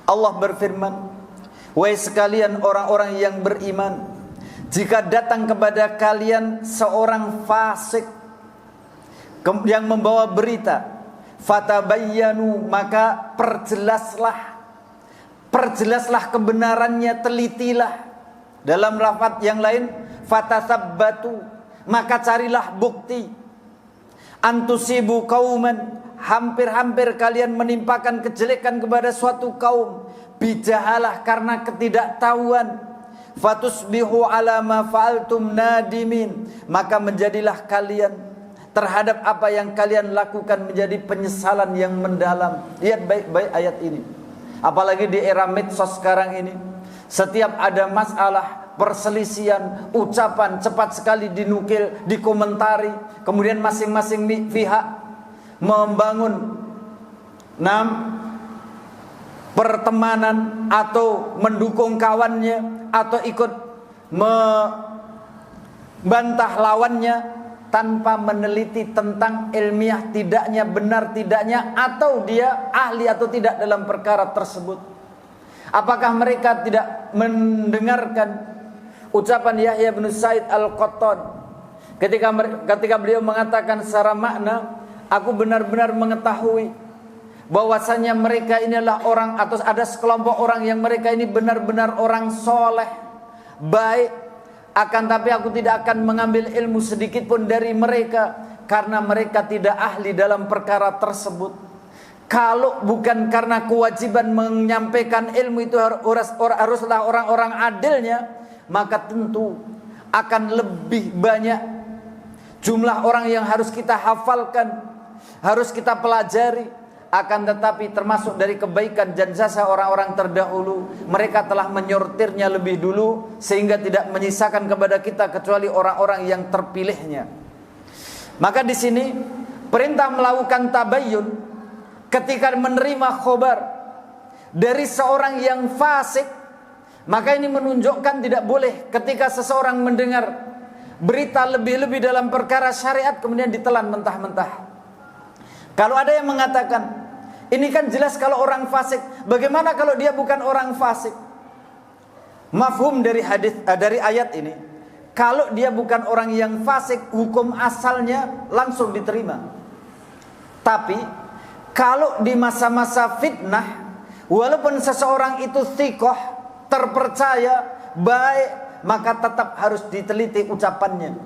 Allah berfirman, "Wahai sekalian orang-orang yang beriman, jika datang kepada kalian seorang fasik yang membawa berita, fatabayyanu, maka perjelaslah kebenarannya, telitilah." Dalam lafaz yang lain, fatasabbatu, maka carilah bukti. Antusibu kauman, hampir-hampir kalian menimpakan kejelekan kepada suatu kaum, bijahalah, karena ketidaktahuan. Fatusbihu ala ma fa'altum nadimin, maka menjadilah kalian terhadap apa yang kalian lakukan menjadi penyesalan yang mendalam. Lihat baik-baik ayat ini. Apalagi di era medsos sekarang ini, setiap ada masalah, perselisihan, ucapan cepat sekali dinukil, dikomentari. Kemudian masing-masing pihak membangun pertemanan atau mendukung kawannya atau ikut membantah lawannya tanpa meneliti tentang ilmiah tidaknya, benar tidaknya, atau dia ahli atau tidak dalam perkara tersebut. Apakah mereka tidak mendengarkan ucapan Yahya bin Sa'id Al-Qattan ketika beliau mengatakan secara makna, aku benar-benar mengetahui bahwasanya mereka ini adalah orang, atau ada sekelompok orang yang mereka ini benar-benar orang soleh, baik, akan tapi aku tidak akan mengambil ilmu sedikit pun dari mereka karena mereka tidak ahli dalam perkara tersebut. Kalau bukan karena kewajiban menyampaikan ilmu itu haruslah orang-orang adilnya, maka tentu akan lebih banyak jumlah orang yang harus kita hafalkan, harus kita pelajari. Akan tetapi termasuk dari kebaikan dan jasa orang-orang terdahulu, mereka telah menyortirnya lebih dulu sehingga tidak menyisakan kepada kita kecuali orang-orang yang terpilihnya. Maka di sini perintah melakukan tabayyun ketika menerima khobar dari seorang yang fasik, maka ini menunjukkan tidak boleh ketika seseorang mendengar berita lebih-lebih dalam perkara syariat kemudian ditelan mentah-mentah. Kalau ada yang mengatakan, ini kan jelas kalau orang fasik, bagaimana kalau dia bukan orang fasik? Mafhum dari dari ayat ini, kalau dia bukan orang yang fasik, hukum asalnya langsung diterima. Tapi kalau di masa-masa fitnah, walaupun seseorang itu thiqah, terpercaya, baik, maka tetap harus diteliti ucapannya.